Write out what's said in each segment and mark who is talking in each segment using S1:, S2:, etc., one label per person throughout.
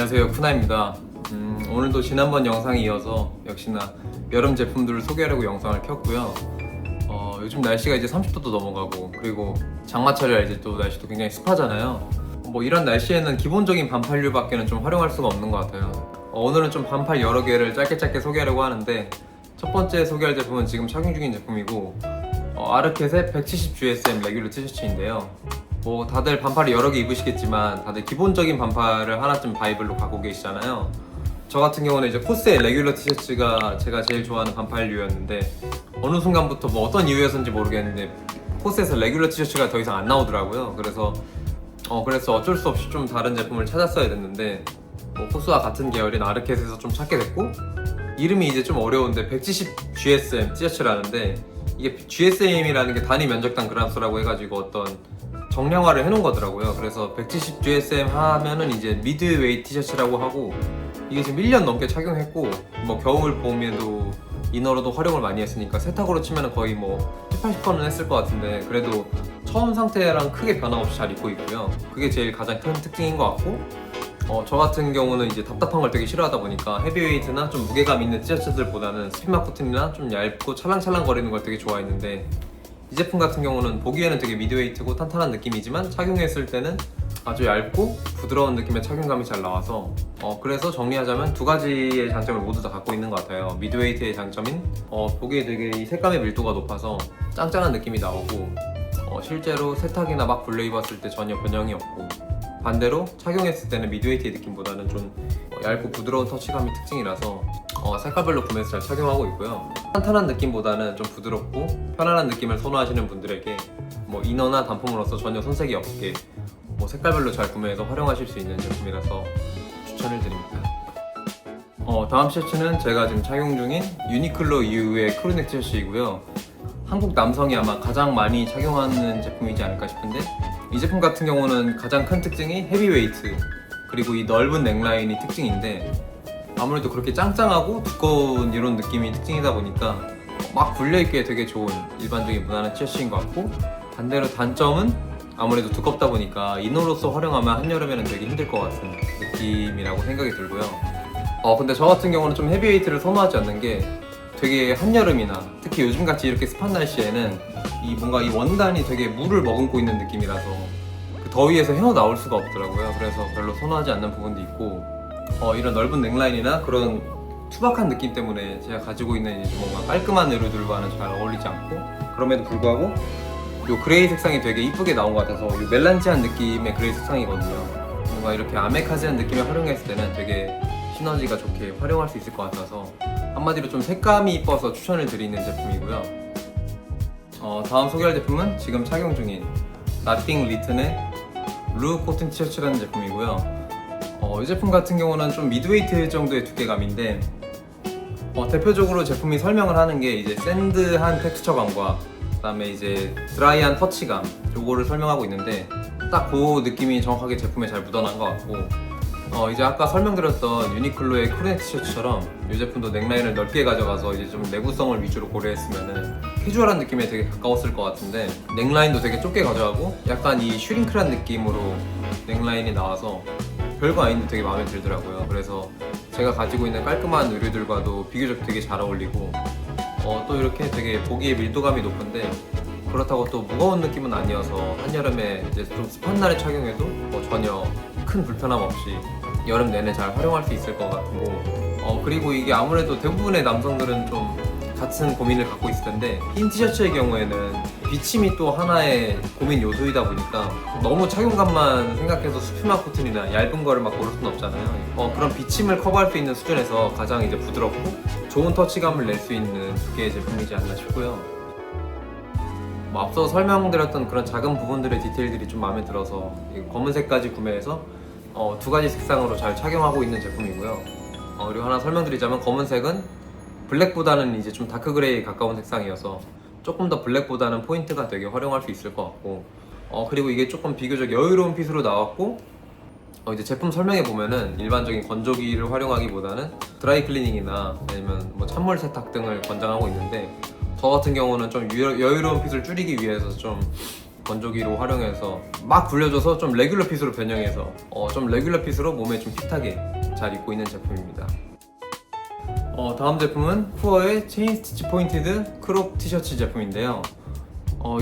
S1: 안녕하세요, 쿠나입니다. 오늘도 지난번 영상에 이어서 역시나 여름 제품들을 소개하려고 영상을 켰고요. 요즘 날씨가 이제 30도도 넘어가고, 그리고 장마철이라 이제 또 날씨도 굉장히 습하잖아요. 뭐 이런 날씨에는 기본적인 반팔류밖에는 좀 활용할 수가 없는 것 같아요. 오늘은 좀 반팔 여러 개를 짧게 소개하려고 하는데, 첫 번째 소개할 제품은 지금 착용 중인 제품이고, 아르켓의 170 GSM 레귤러 티셔츠인데요. 뭐 다들 반팔을 여러 개 입으시겠지만 다들 기본적인 반팔을 하나쯤 바이블로 갖고 계시잖아요. 저 같은 경우는 이제 코스의 레귤러 티셔츠가 제가 제일 좋아하는 반팔류였는데, 어느 순간부터 뭐 어떤 이유여서인지 모르겠는데 코스에서 레귤러 티셔츠가 더 이상 안 나오더라고요. 그래서 어쩔 수 없이 좀 다른 제품을 찾았어야 됐는데, 코스와 같은 계열인 아르켓에서 좀 찾게 됐고, 이름이 이제 좀 어려운데 170 GSM 티셔츠라는데, 이게 GSM이라는 게 단위 면적당 그람수라고 해가지고 어떤 정량화를 해놓은 거더라고요. 그래서 170 GSM 하면은 이제 미드웨이트 티셔츠라고 하고, 이게 지금 1년 넘게 착용했고, 뭐 겨울 봄에도 이너로도 활용을 많이 했으니까 세탁으로 치면 거의 뭐 70~80%는 했을 것 같은데, 그래도 처음 상태랑 크게 변화 없이 잘 입고 있고요. 그게 제일 가장 큰 특징인 것 같고, 저 같은 경우는 이제 답답한 걸 되게 싫어하다 보니까 헤비웨이트나 좀 무게감 있는 티셔츠들보다는 스피마 코튼이나 좀 얇고 찰랑찰랑 거리는 걸 되게 좋아했는데, 이 제품 같은 경우는 보기에는 되게 미드웨이트고 탄탄한 느낌이지만 착용했을 때는 아주 얇고 부드러운 느낌의 착용감이 잘 나와서, 그래서 정리하자면 두 가지의 장점을 모두 다 갖고 있는 것 같아요. 미드웨이트의 장점인 보기에 되게 이 색감의 밀도가 높아서 짱짱한 느낌이 나오고, 실제로 세탁이나 막 불려 입었을 때 전혀 변형이 없고, 반대로 착용했을 때는 미드웨이트의 느낌보다는 좀 얇고 부드러운 터치감이 특징이라서 색깔별로 구매해서 잘 착용하고 있고요. 탄탄한 느낌보다는 좀 부드럽고 편안한 느낌을 선호하시는 분들에게 뭐 이너나 단품으로서 전혀 손색이 없게 색깔별로 잘 구매해서 활용하실 수 있는 제품이라서 추천을 드립니다. 다음 셔츠는 제가 지금 착용 중인 유니클로 EU의 크루넥 티셔츠이고요. 한국 남성이 아마 가장 많이 착용하는 제품이지 않을까 싶은데, 이 제품 같은 경우는 가장 큰 특징이 헤비웨이트, 그리고 이 넓은 넥라인이 특징인데, 아무래도 그렇게 짱짱하고 두꺼운 이런 느낌이 특징이다 보니까 막 불려입기에 되게 좋은 일반적인 무난한 티셔츠인 것 같고, 반대로 단점은 아무래도 두껍다 보니까 이너로서 활용하면 한여름에는 되게 힘들 것 같은 느낌이라고 생각이 들고요. 근데 저 같은 경우는 좀 헤비웨이트를 선호하지 않는 게, 되게 한여름이나 특히 요즘같이 이렇게 습한 날씨에는 뭔가 이 원단이 되게 물을 머금고 있는 느낌이라서 그 더위에서 헤어나올 수가 없더라고요. 그래서 별로 선호하지 않는 부분도 있고, 이런 넓은 넥라인이나 그런 투박한 느낌 때문에 제가 가지고 있는 이제 뭔가 깔끔한 의류들과는 잘 어울리지 않고, 그럼에도 불구하고 요 그레이 색상이 되게 이쁘게 나온 것 같아서, 요 멜란지한 느낌의 그레이 색상이거든요. 뭔가 이렇게 아메카지한 느낌을 활용했을 때는 되게 시너지가 좋게 활용할 수 있을 것 같아서, 한마디로 좀 색감이 이뻐서 추천을 드리는 제품이고요. 다음 소개할 제품은 지금 착용 중인 나띵 리튼의 루 코튼 티셔츠라는 제품이고요. 이 제품 같은 경우는 좀 미드웨이트 정도의 두께감인데, 대표적으로 제품이 설명을 하는 게 이제 샌드한 텍스처감과 그다음에 이제 드라이한 터치감, 요거를 설명하고 있는데, 딱 그 느낌이 정확하게 제품에 잘 묻어난 것 같고, 이제 아까 설명드렸던 유니클로의 크루넥 티셔츠처럼 이 제품도 넥라인을 넓게 가져가서 이제 좀 내구성을 위주로 고려했으면은 캐주얼한 느낌에 되게 가까웠을 것 같은데, 넥라인도 되게 좁게 가져가고 약간 이 슈링크란 느낌으로 넥라인이 나와서 별거 아닌데 되게 마음에 들더라고요. 그래서 제가 가지고 있는 깔끔한 의류들과도 비교적 되게 잘 어울리고, 또 이렇게 되게 보기에 밀도감이 높은데 그렇다고 또 무거운 느낌은 아니어서 한여름에 이제 좀 습한 날에 착용해도 전혀 큰 불편함 없이 여름 내내 잘 활용할 수 있을 것 같고, 그리고 이게 아무래도 대부분의 남성들은 좀 같은 고민을 갖고 있을 텐데, 흰 티셔츠의 경우에는 비침이 또 하나의 고민 요소이다 보니까 너무 착용감만 생각해서 스피마 코튼이나 얇은 거를 막 고를 수는 없잖아요. 그런 비침을 커버할 수 있는 수준에서 가장 이제 부드럽고 좋은 터치감을 낼 수 있는 두 개의 제품이지 않나 싶고요. 앞서 설명드렸던 그런 작은 부분들의 디테일들이 좀 마음에 들어서 검은색까지 구매해서 두 가지 색상으로 잘 착용하고 있는 제품이고요. 그리고 하나 설명드리자면, 검은색은 블랙보다는 이제 좀 다크 그레이에 가까운 색상이어서 조금 더 블랙보다는 포인트가 되게 활용할 수 있을 것 같고, 그리고 이게 조금 비교적 여유로운 핏으로 나왔고, 이제 제품 설명에 보면은 일반적인 건조기를 활용하기보다는 드라이 클리닝이나 아니면 뭐 찬물 세탁 등을 권장하고 있는데, 저 같은 경우는 좀 여유로운 핏을 줄이기 위해서 좀 건조기로 활용해서 막 굴려줘서 좀 레귤러 핏으로 변형해서 좀 레귤러 핏으로 몸에 좀 핏하게 잘 입고 있는 제품입니다. 다음 제품은 푸어의 체인 스티치 포인티드 크롭 티셔츠 제품인데요.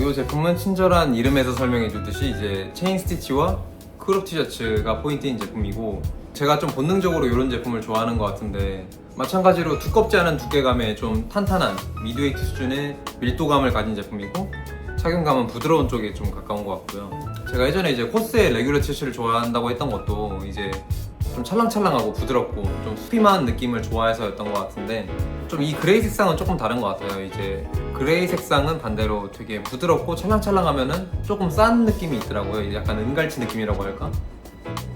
S1: 이 제품은 친절한 이름에서 설명해 주듯이 이제 체인 스티치와 크롭 티셔츠가 포인트인 제품이고, 제가 좀 본능적으로 이런 제품을 좋아하는 것 같은데, 마찬가지로 두껍지 않은 두께감에 좀 탄탄한 미드웨이트 수준의 밀도감을 가진 제품이고, 착용감은 부드러운 쪽에 좀 가까운 것 같고요. 제가 예전에 이제 코스의 레귤러 티셔츠를 좋아한다고 했던 것도 이제 좀 찰랑찰랑하고 부드럽고 좀 수피한 느낌을 좋아해서였던 것 같은데, 좀 이 그레이 색상은 조금 다른 것 같아요. 이제 그레이 색상은 반대로 되게 부드럽고 찰랑찰랑하면은 조금 싼 느낌이 있더라고요. 약간 은갈치 느낌이라고 할까?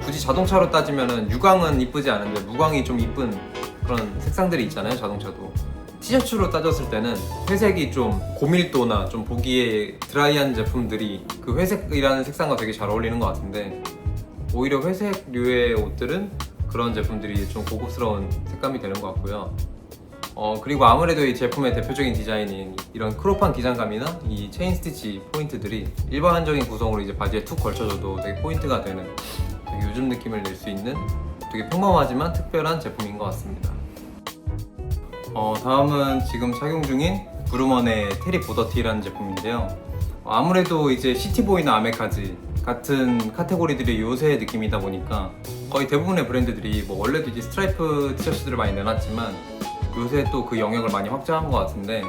S1: 굳이 자동차로 따지면은 유광은 이쁘지 않은데 무광이 좀 이쁜 그런 색상들이 있잖아요, 자동차도. 티셔츠로 따졌을 때는 회색이 좀 고밀도나 좀 보기에 드라이한 제품들이 그 회색이라는 색상과 되게 잘 어울리는 것 같은데, 오히려 회색류의 옷들은 그런 제품들이 좀 고급스러운 색감이 되는 것 같고요. 그리고 아무래도 이 제품의 대표적인 디자인인 이런 크롭한 기장감이나 이 체인 스티치 포인트들이 일반적인 구성으로 이제 바지에 툭 걸쳐줘도 되게 포인트가 되는, 되게 요즘 느낌을 낼 수 있는 되게 평범하지만 특별한 제품인 것 같습니다. 다음은 지금 착용 중인 브루먼의 테리 보더티라는 제품인데요. 아무래도 이제 시티보이나 아메카지 같은 카테고리들이 요새 느낌이다 보니까 거의 대부분의 브랜드들이 뭐 원래도 이제 스트라이프 티셔츠들을 많이 내놨지만 요새 또 그 영역을 많이 확장한 것 같은데,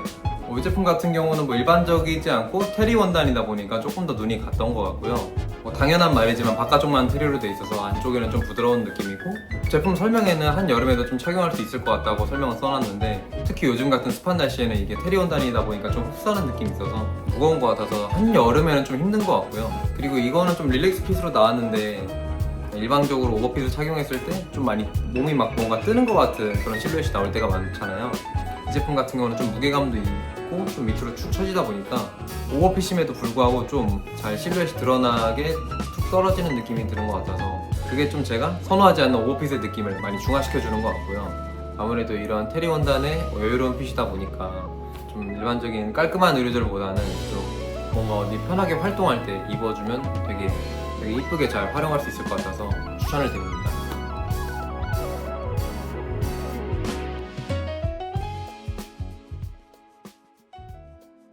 S1: 이 제품 같은 경우는 뭐 일반적이지 않고 테리 원단이다 보니까 조금 더 눈이 갔던 것 같고요. 당연한 말이지만 바깥쪽만 테리로 돼 있어서 안쪽에는 좀 부드러운 느낌이고, 제품 설명에는 한여름에도 좀 착용할 수 있을 것 같다고 설명을 써놨는데, 특히 요즘 같은 습한 날씨에는 이게 테리 원단이다 보니까 좀 흡사한 느낌이 있어서 무거운 것 같아서 한여름에는 좀 힘든 것 같고요. 그리고 이거는 좀 릴렉스 핏으로 나왔는데, 일반적으로 오버핏을 착용했을 때 좀 많이 몸이 막 뭔가 뜨는 것 같은 그런 실루엣이 나올 때가 많잖아요. 이 제품 같은 경우는 좀 무게감도 있고 좀 밑으로 축 처지다 보니까 오버핏임에도 불구하고 좀 잘 실루엣이 드러나게 툭 떨어지는 느낌이 드는 것 같아서, 그게 좀 제가 선호하지 않는 오버핏의 느낌을 많이 중화시켜주는 것 같고요. 아무래도 이런 테리 원단의 여유로운 핏이다 보니까 좀 일반적인 깔끔한 의류들보다는 좀 뭔가 어디 편하게 활동할 때 입어주면 되게 이쁘게 잘 활용할 수 있을 것 같아서 추천을 드립니다.